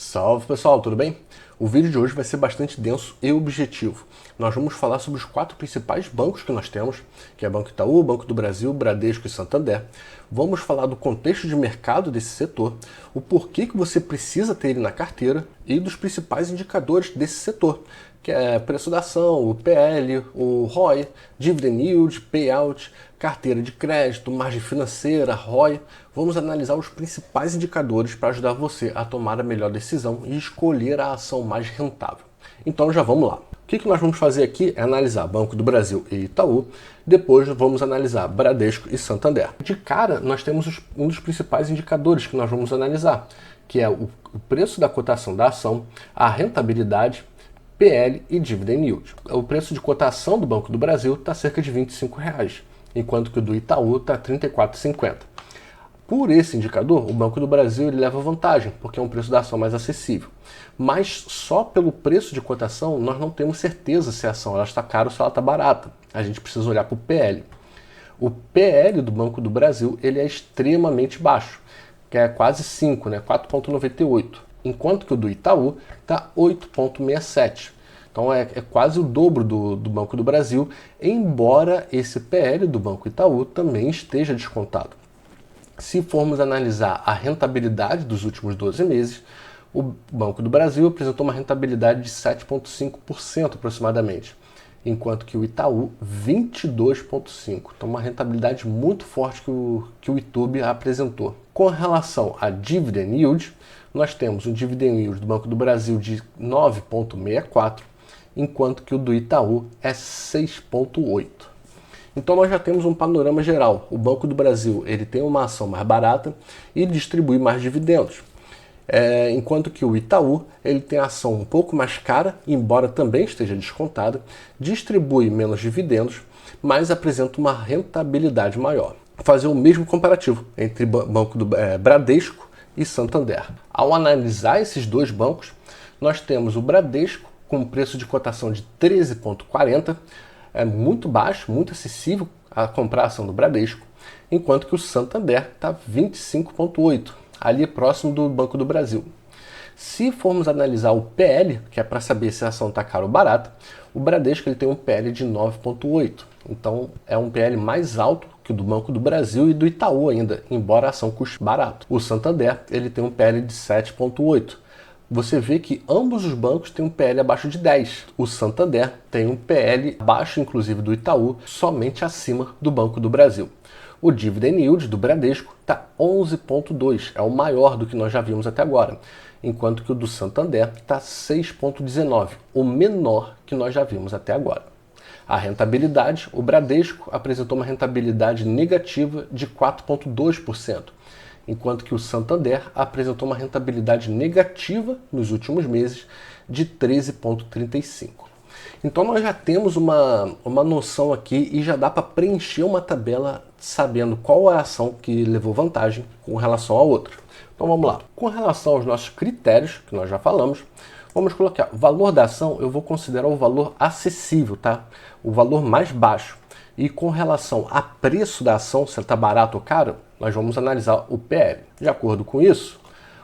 Salve pessoal, tudo bem? O vídeo de hoje vai ser bastante denso e objetivo. Nós vamos falar sobre os 4 principais bancos que nós temos, que é Banco Itaú, Banco do Brasil, Bradesco e Santander. Vamos falar do contexto de mercado desse setor, o porquê que você precisa ter ele na carteira e dos principais indicadores desse setor, que é preço da ação, o PL, o ROI, Dividend Yield, Payout, carteira de crédito, margem financeira, ROI. Vamos analisar os principais indicadores para ajudar você a tomar a melhor decisão e escolher a ação mais rentável. Então já vamos lá. O que nós vamos fazer aqui é analisar Banco do Brasil e Itaú, depois vamos analisar Bradesco e Santander. De cara, nós temos um dos principais indicadores que nós vamos analisar, que é o preço da cotação da ação, a rentabilidade, PL e Dividend Yield. O preço de cotação do Banco do Brasil está cerca de R$ 25, enquanto que o do Itaú está R$ 34,50. Por esse indicador, o Banco do Brasil ele leva vantagem, porque é um preço da ação mais acessível. Mas só pelo preço de cotação, nós não temos certeza se a ação ela está cara ou se ela está barata. A gente precisa olhar para o PL. O PL do Banco do Brasil ele é extremamente baixo, que é quase 5, né? 4,98. Enquanto que o do Itaú está 8,67. Então é quase o dobro do Banco do Brasil, embora esse PL do Banco Itaú também esteja descontado. Se formos analisar a rentabilidade dos últimos 12 meses, o Banco do Brasil apresentou uma rentabilidade de 7,5% aproximadamente, enquanto que o Itaú 22,5%. Então uma rentabilidade muito forte que o YouTube apresentou. Com relação a Dividend Yield, nós temos um Dividend Yield do Banco do Brasil de 9,64%, enquanto que o do Itaú é 6,8%. Então nós já temos um panorama geral. O Banco do Brasil ele tem uma ação mais barata e distribui mais dividendos. Enquanto que o Itaú ele tem a ação um pouco mais cara, embora também esteja descontada, distribui menos dividendos, mas apresenta uma rentabilidade maior. Vou fazer o mesmo comparativo entre Banco do Bradesco e Santander. Ao analisar esses dois bancos, nós temos o Bradesco com preço de cotação de 13,40, é muito baixo, muito acessível a comprar a ação do Bradesco, enquanto que o Santander está 25,8, ali próximo do Banco do Brasil. Se formos analisar o PL, que é para saber se a ação está cara ou barata, o Bradesco ele tem um PL de 9,8, então é um PL mais alto que o do Banco do Brasil e do Itaú ainda, embora a ação custe barato. O Santander ele tem um PL de 7,8. Você vê que ambos os bancos têm um PL abaixo de 10. O Santander tem um PL abaixo, inclusive, do Itaú, somente acima do Banco do Brasil. O Dividend Yield do Bradesco está 11,2, é o maior do que nós já vimos até agora, enquanto que o do Santander está 6,19, o menor que nós já vimos até agora. A rentabilidade, o Bradesco apresentou uma rentabilidade negativa de 4,2%. Enquanto que o Santander apresentou uma rentabilidade negativa nos últimos meses de 13,35%. Então nós já temos uma noção aqui e já dá para preencher uma tabela sabendo qual é a ação que levou vantagem com relação à outra. Então vamos lá. Com relação aos nossos critérios, que nós já falamos, vamos colocar o valor da ação, eu vou considerar o valor acessível, tá? O valor mais baixo. E com relação a preço da ação, se ela está barato ou caro, nós vamos analisar o PL. De acordo com isso,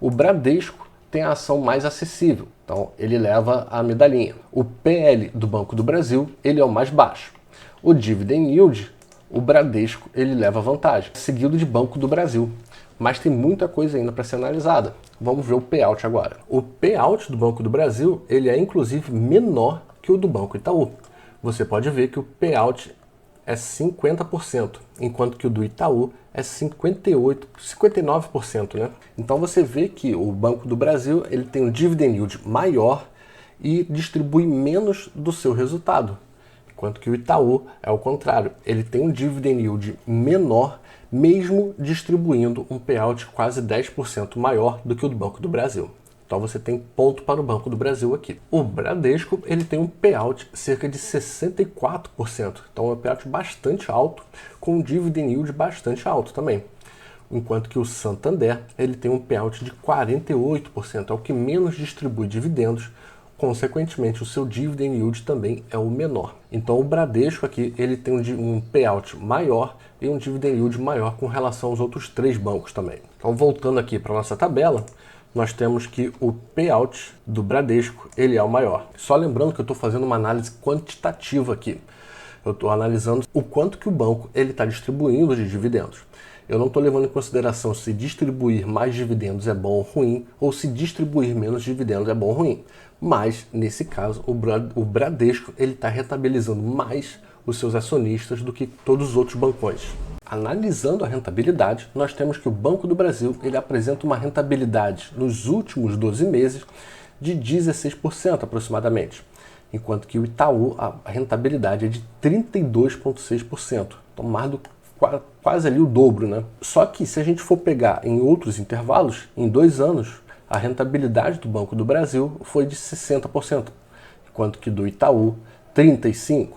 o Bradesco tem a ação mais acessível, então ele leva a medalhinha. O PL do Banco do Brasil, ele é o mais baixo. O Dividend Yield, o Bradesco, ele leva vantagem, seguido de Banco do Brasil. Mas tem muita coisa ainda para ser analisada. Vamos ver o payout agora. O payout do Banco do Brasil, ele é inclusive menor que o do Banco Itaú. Você pode ver que o payout é 50%, enquanto que o do Itaú é 59%, né? Então você vê que o Banco do Brasil ele tem um dividend yield maior e distribui menos do seu resultado, enquanto que o Itaú é o contrário, ele tem um dividend yield menor, mesmo distribuindo um payout quase 10% maior do que o do Banco do Brasil. Então você tem ponto para o Banco do Brasil aqui. O Bradesco ele tem um payout cerca de 64%. Então é um payout bastante alto, com um dividend yield bastante alto também. Enquanto que o Santander ele tem um payout de 48%, é o que menos distribui dividendos. Consequentemente, o seu dividend yield também é o menor. Então o Bradesco aqui ele tem um payout maior e um dividend yield maior com relação aos outros 3 bancos também. Então voltando aqui para a nossa tabela, nós temos que o payout do Bradesco ele é o maior. Só lembrando que eu estou fazendo uma análise quantitativa aqui. Eu estou analisando o quanto que o banco ele está distribuindo de dividendos. Eu não estou levando em consideração se distribuir mais dividendos é bom ou ruim, ou se distribuir menos dividendos é bom ou ruim. Mas, nesse caso, o Bradesco está rentabilizando mais os seus acionistas do que todos os outros bancões. Analisando a rentabilidade, nós temos que o Banco do Brasil ele apresenta uma rentabilidade nos últimos 12 meses de 16% aproximadamente, enquanto que o Itaú, a rentabilidade é de 32,6%, então mais do quase ali o dobro, né? Só que se a gente for pegar em outros intervalos, em 2 anos, a rentabilidade do Banco do Brasil foi de 60%, enquanto que do Itaú, 35%.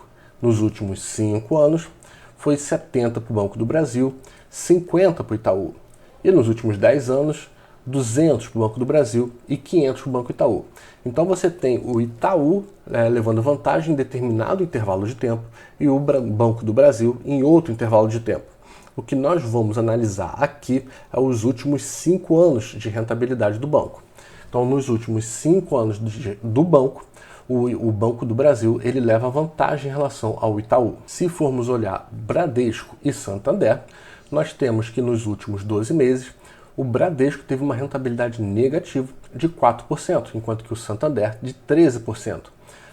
Nos últimos 5 anos, foi 70% para o Banco do Brasil, 50% para o Itaú. E nos últimos 10 anos, 200 para o Banco do Brasil e 500 para o Banco Itaú. Então você tem o Itaú levando vantagem em determinado intervalo de tempo e o Banco do Brasil em outro intervalo de tempo. O que nós vamos analisar aqui é os últimos 5 anos de rentabilidade do banco. Então, nos últimos 5 anos do banco, o Banco do Brasil ele leva vantagem em relação ao Itaú. Se formos olhar Bradesco e Santander, nós temos que nos últimos 12 meses, o Bradesco teve uma rentabilidade negativa de 4%, enquanto que o Santander de 13%.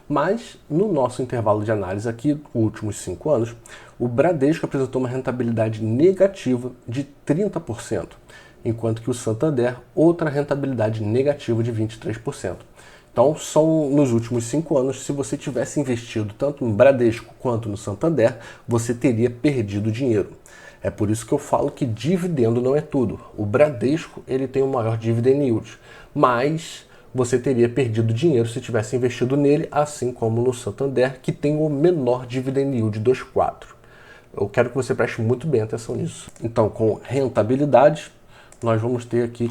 Mas, no nosso intervalo de análise aqui, os últimos 5 anos, o Bradesco apresentou uma rentabilidade negativa de 30%, enquanto que o Santander, outra rentabilidade negativa de 23%. Então, são nos últimos 5 anos, se você tivesse investido tanto no Bradesco quanto no Santander, você teria perdido dinheiro. É por isso que eu falo que dividendo não é tudo. O Bradesco ele tem o maior dividend yield, mas você teria perdido dinheiro se tivesse investido nele, assim como no Santander, que tem o menor dividend yield dos 4. Eu quero que você preste muito bem atenção nisso. Então, com rentabilidade, nós vamos ter aqui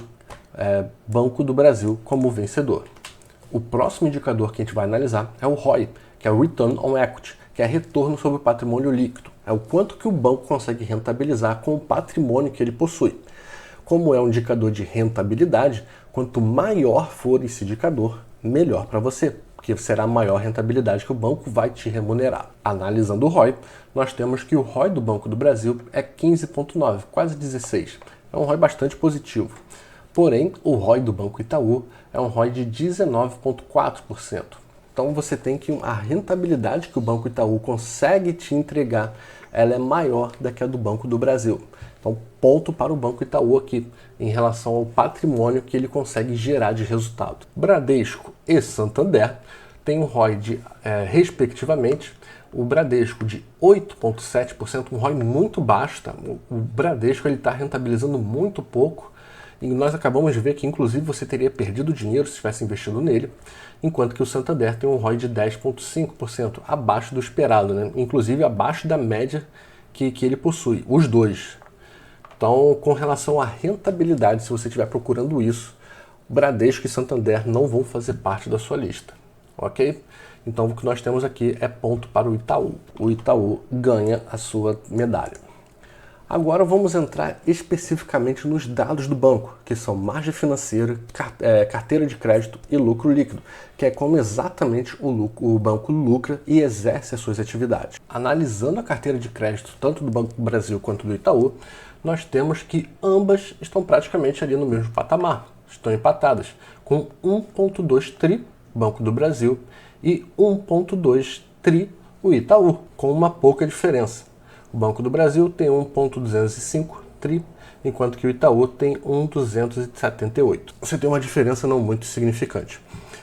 Banco do Brasil como vencedor. O próximo indicador que a gente vai analisar é o ROI, que é o Return on Equity, que é retorno sobre o patrimônio líquido. É o quanto que o banco consegue rentabilizar com o patrimônio que ele possui. Como é um indicador de rentabilidade, quanto maior for esse indicador, melhor para você, porque será a maior rentabilidade que o banco vai te remunerar. Analisando o ROI, nós temos que o ROI do Banco do Brasil é 15,9, quase 16. É um ROI bastante positivo. Porém, o ROI do Banco Itaú é um ROI de 19,4%. Então você tem que a rentabilidade que o Banco Itaú consegue te entregar, ela é maior do que a do Banco do Brasil. Então, ponto para o Banco Itaú aqui, em relação ao patrimônio que ele consegue gerar de resultado. Bradesco e Santander têm um ROI de, respectivamente, o Bradesco de 8,7%, um ROI muito baixo. Tá? O Bradesco está rentabilizando muito pouco, e nós acabamos de ver que, inclusive, você teria perdido dinheiro se tivesse investido nele, enquanto que o Santander tem um ROI de 10,5%, abaixo do esperado, né? Inclusive abaixo da média que ele possui, os dois. Então, com relação à rentabilidade, se você estiver procurando isso, Bradesco e Santander não vão fazer parte da sua lista, ok? Então, o que nós temos aqui é ponto para o Itaú. O Itaú ganha a sua medalha. Agora vamos entrar especificamente nos dados do banco, que são margem financeira, carteira de crédito e lucro líquido, que é como exatamente o banco lucra e exerce as suas atividades. Analisando a carteira de crédito tanto do Banco do Brasil quanto do Itaú, nós temos que ambas estão praticamente ali no mesmo patamar, estão empatadas, com 1,2 tri Banco do Brasil e 1,2 tri o Itaú, com uma pouca diferença. O Banco do Brasil tem 1,205 tri, enquanto que o Itaú tem 1,278. Você tem uma diferença não muito significante.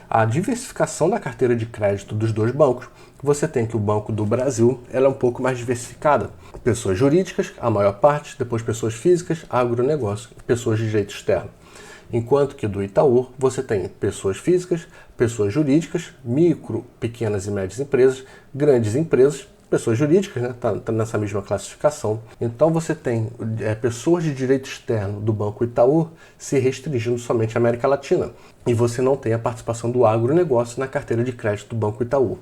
A diversificação da carteira de crédito dos dois bancos, você tem que o Banco do Brasil ela é um pouco mais diversificada. Pessoas jurídicas, a maior parte, depois pessoas físicas, agronegócio e pessoas de direito externo. Enquanto que do Itaú, você tem pessoas físicas, pessoas jurídicas, micro, pequenas e médias empresas, grandes empresas, pessoas jurídicas, né? Tá nessa mesma classificação. Então você tem pessoas de direito externo do Banco Itaú se restringindo somente à América Latina. E você não tem a participação do agronegócio na carteira de crédito do Banco Itaú.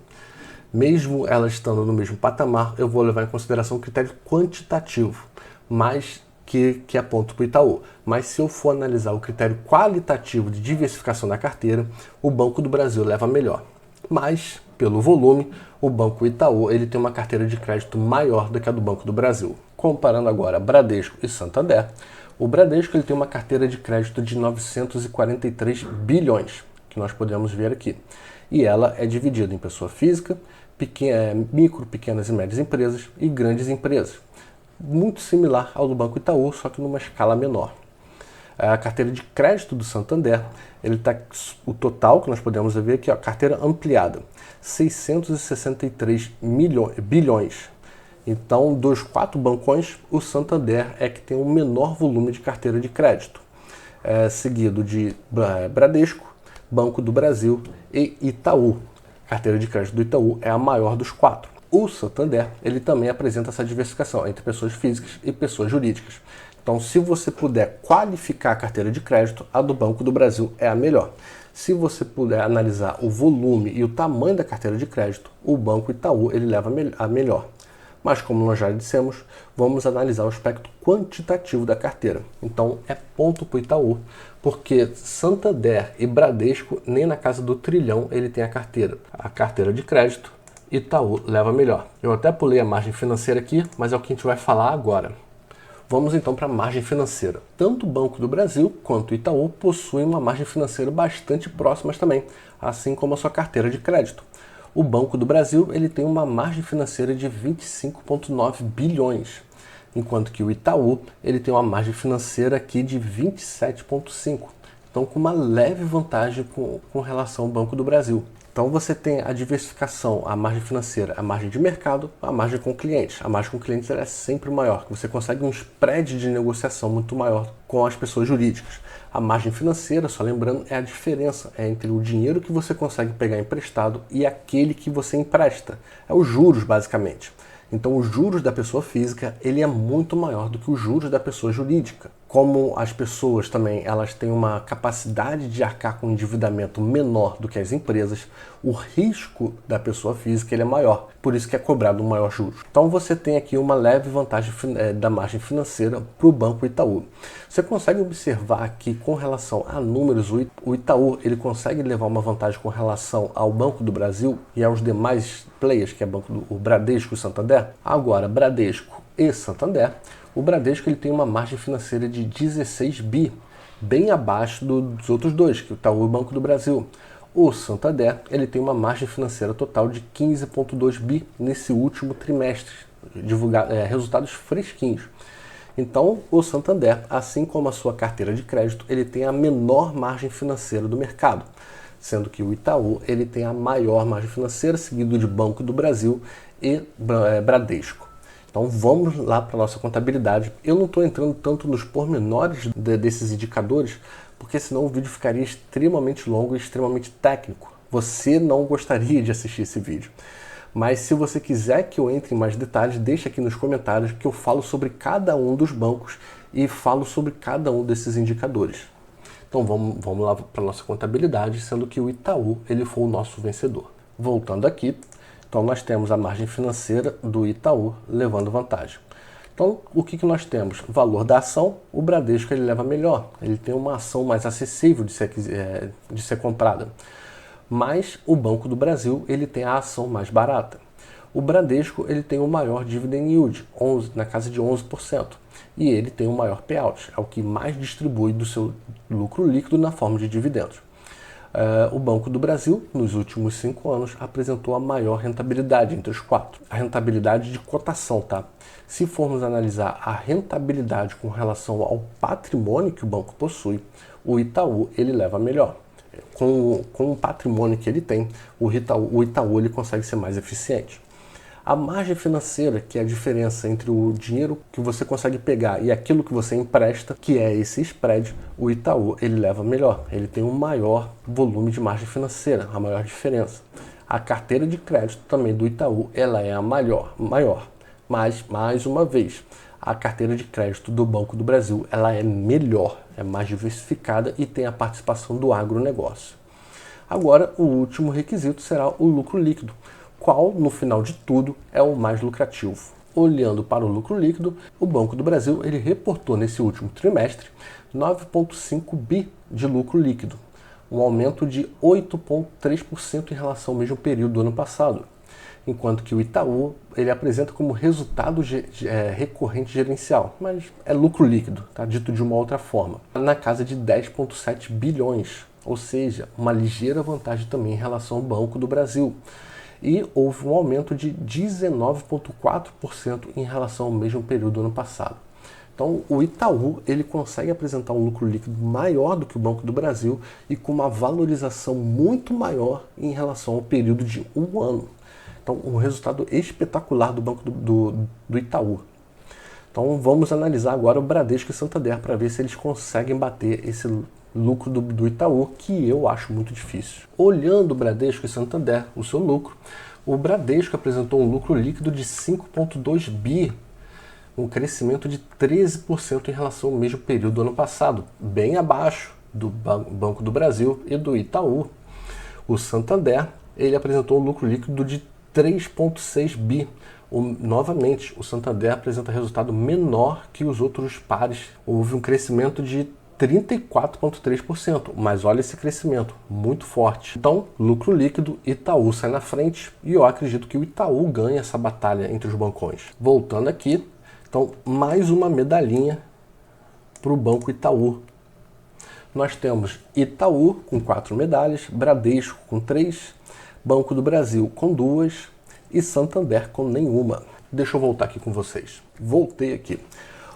Mesmo elas estando no mesmo patamar, eu vou levar em consideração o critério quantitativo, mas que aponta para o Itaú. Mas se eu for analisar o critério qualitativo de diversificação da carteira, o Banco do Brasil leva melhor. Mas, pelo volume, o Banco Itaú ele tem uma carteira de crédito maior do que a do Banco do Brasil. Comparando agora Bradesco e Santander, o Bradesco ele tem uma carteira de crédito de 943 bilhões, que nós podemos ver aqui. E ela é dividida em pessoa física, micro, pequenas e médias empresas e grandes empresas. Muito similar ao do Banco Itaú, só que numa escala menor. A carteira de crédito do Santander, o total que nós podemos ver aqui, a carteira ampliada, 663 bilhões. Então, dos 4 bancões, o Santander é que tem o menor volume de carteira de crédito, seguido de Bradesco, Banco do Brasil e Itaú. A carteira de crédito do Itaú é a maior dos 4. O Santander ele também apresenta essa diversificação entre pessoas físicas e pessoas jurídicas. Então, se você puder qualificar a carteira de crédito, a do Banco do Brasil é a melhor. Se você puder analisar o volume e o tamanho da carteira de crédito, o Banco Itaú ele leva a melhor. Mas, como nós já dissemos, vamos analisar o aspecto quantitativo da carteira. Então, é ponto para o Itaú, porque Santander e Bradesco, nem na casa do trilhão, ele tem a carteira de crédito, Itaú leva melhor. Eu até pulei a margem financeira aqui, mas é o que a gente vai falar agora. Vamos então para a margem financeira. Tanto o Banco do Brasil quanto o Itaú possuem uma margem financeira bastante próximas também, assim como a sua carteira de crédito. O Banco do Brasil ele tem uma margem financeira de 25,9 bilhões, enquanto que o Itaú ele tem uma margem financeira aqui de 27,5. Então, com uma leve vantagem com relação ao Banco do Brasil. Então você tem a diversificação, a margem financeira, a margem de mercado, a margem com clientes. A margem com clientes ela é sempre maior, você consegue um spread de negociação muito maior com as pessoas jurídicas. A margem financeira, só lembrando, é a diferença entre o dinheiro que você consegue pegar emprestado e aquele que você empresta. É os juros, basicamente. Então, os juros da pessoa física ele é muito maior do que os juros da pessoa jurídica. Como as pessoas também elas têm uma capacidade de arcar com um endividamento menor do que as empresas, o risco da pessoa física ele é maior, por isso que é cobrado um maior juros. Então você tem aqui uma leve vantagem da margem financeira para o Banco Itaú. Você consegue observar que com relação a números, o Itaú ele consegue levar uma vantagem com relação ao Banco do Brasil e aos demais players, que é o Bradesco e o Santander. Agora, Bradesco e Santander, o Bradesco ele tem uma margem financeira de 16 bi, bem abaixo dos outros dois, que é o Itaú e o Banco do Brasil. O Santander ele tem uma margem financeira total de 15,2 bi nesse último trimestre, resultados fresquinhos. Então, o Santander, assim como a sua carteira de crédito, ele tem a menor margem financeira do mercado, sendo que o Itaú ele tem a maior margem financeira, seguido de Banco do Brasil e Bradesco. Então vamos lá para a nossa contabilidade. Eu não estou entrando tanto nos pormenores desses indicadores, porque senão o vídeo ficaria extremamente longo e extremamente técnico. Você não gostaria de assistir esse vídeo. Mas se você quiser que eu entre em mais detalhes, deixa aqui nos comentários que eu falo sobre cada um dos bancos e falo sobre cada um desses indicadores. Então vamos lá para a nossa contabilidade, sendo que o Itaú ele foi o nosso vencedor. Voltando aqui, então nós temos a margem financeira do Itaú levando vantagem. Então o que nós temos? Valor da ação, o Bradesco ele leva melhor, ele tem uma ação mais acessível de ser comprada. Mas o Banco do Brasil ele tem a ação mais barata. O Bradesco ele tem o maior dividend yield, na casa de 11%. E ele tem o maior payout, é o que mais distribui do seu lucro líquido na forma de dividendos. O Banco do Brasil, nos últimos 5 anos, apresentou a maior rentabilidade entre os 4. A rentabilidade de cotação, tá? Se formos analisar a rentabilidade com relação ao patrimônio que o banco possui, o Itaú ele leva melhor. Com o patrimônio que ele tem, o Itaú ele consegue ser mais eficiente. A margem financeira, que é a diferença entre o dinheiro que você consegue pegar e aquilo que você empresta, que é esse spread, o Itaú ele leva melhor. Ele tem um maior volume de margem financeira, a maior diferença. A carteira de crédito também do Itaú, ela é a maior. Mas, mais uma vez, a carteira de crédito do Banco do Brasil, ela é melhor, é mais diversificada e tem a participação do agronegócio. Agora, o último requisito será o lucro líquido, qual, no final de tudo, é o mais lucrativo. Olhando para o lucro líquido, o Banco do Brasil ele reportou nesse último trimestre 9,5 bi de lucro líquido, um aumento de 8,3% em relação ao mesmo período do ano passado, enquanto que o Itaú ele apresenta como resultado recorrente gerencial, mas é lucro líquido, tá? Dito de uma outra forma, na casa de 10,7 bilhões, ou seja, uma ligeira vantagem também em relação ao Banco do Brasil. E houve um aumento de 19,4% em relação ao mesmo período do ano passado. Então, o Itaú ele consegue apresentar um lucro líquido maior do que o Banco do Brasil e com uma valorização muito maior em relação ao período de um ano. Então, um resultado espetacular do Banco do Itaú. Então, vamos analisar agora o Bradesco e Santander para ver se eles conseguem bater esse lucro do Itaú, que eu acho muito difícil. Olhando o Bradesco e Santander, o seu lucro, o Bradesco apresentou um lucro líquido de 5,2 bi, um crescimento de 13% em relação ao mesmo período do ano passado, bem abaixo do Banco do Brasil e do Itaú. O Santander, ele apresentou um lucro líquido de 3,6 bi. Novamente, o Santander apresenta resultado menor que os outros pares. Houve um crescimento de 34,3%, mas olha esse crescimento, muito forte. Então, lucro líquido, Itaú sai na frente e eu acredito que o Itaú ganha essa batalha entre os bancões. Voltando aqui, então, mais uma medalhinha para o Banco Itaú. Nós temos Itaú com 4 medalhas, Bradesco com 3, Banco do Brasil com 2 e Santander com nenhuma. Deixa eu voltar aqui com vocês. Voltei aqui.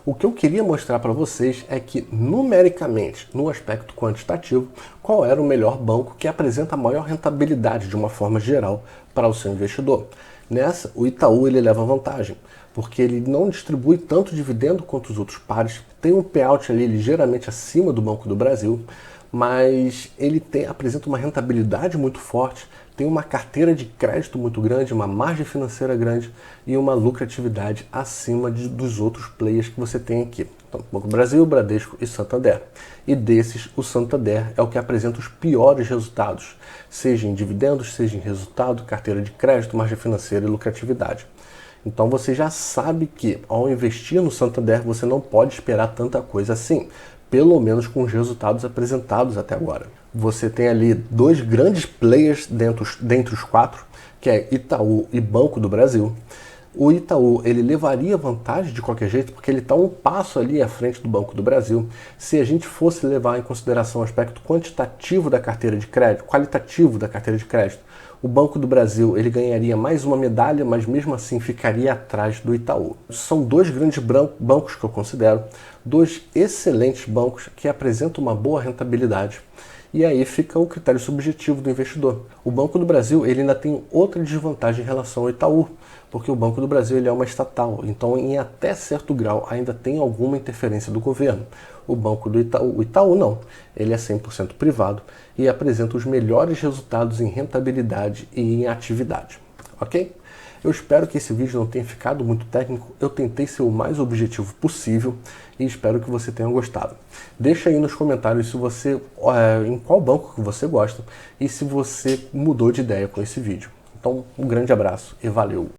O que eu queria mostrar para vocês é que, numericamente, no aspecto quantitativo, qual era o melhor banco que apresenta maior rentabilidade de uma forma geral para o seu investidor. Nessa, o Itaú ele leva vantagem, porque ele não distribui tanto dividendo quanto os outros pares, tem um payout ali ligeiramente acima do Banco do Brasil, mas ele apresenta uma rentabilidade muito forte, tem uma carteira de crédito muito grande, uma margem financeira grande e uma lucratividade acima dos outros players que você tem aqui. Então, Banco do Brasil, Bradesco e Santander. E desses, o Santander é o que apresenta os piores resultados, seja em dividendos, seja em resultado, carteira de crédito, margem financeira e lucratividade. Então você já sabe que ao investir no Santander você não pode esperar tanta coisa assim, pelo menos com os resultados apresentados até agora. Você tem ali dois grandes players dentre os quatro, que é Itaú e Banco do Brasil. O Itaú ele levaria vantagem de qualquer jeito, porque ele está um passo ali à frente do Banco do Brasil. Se a gente fosse levar em consideração o aspecto quantitativo da carteira de crédito, qualitativo da carteira de crédito, o Banco do Brasil ele ganharia mais uma medalha, mas mesmo assim ficaria atrás do Itaú. São dois grandes bancos que eu considero, dois excelentes bancos que apresentam uma boa rentabilidade. E aí fica o critério subjetivo do investidor. O Banco do Brasil ele ainda tem outra desvantagem em relação ao Itaú, porque o Banco do Brasil ele é uma estatal, então em até certo grau ainda tem alguma interferência do governo. O Banco do Itaú, o Itaú não, ele é 100% privado e apresenta os melhores resultados em rentabilidade e em atividade, ok? Eu espero que esse vídeo não tenha ficado muito técnico, eu tentei ser o mais objetivo possível e espero que você tenha gostado. Deixa aí nos comentários se você, em qual banco que você gosta e se você mudou de ideia com esse vídeo. Então, um grande abraço e valeu!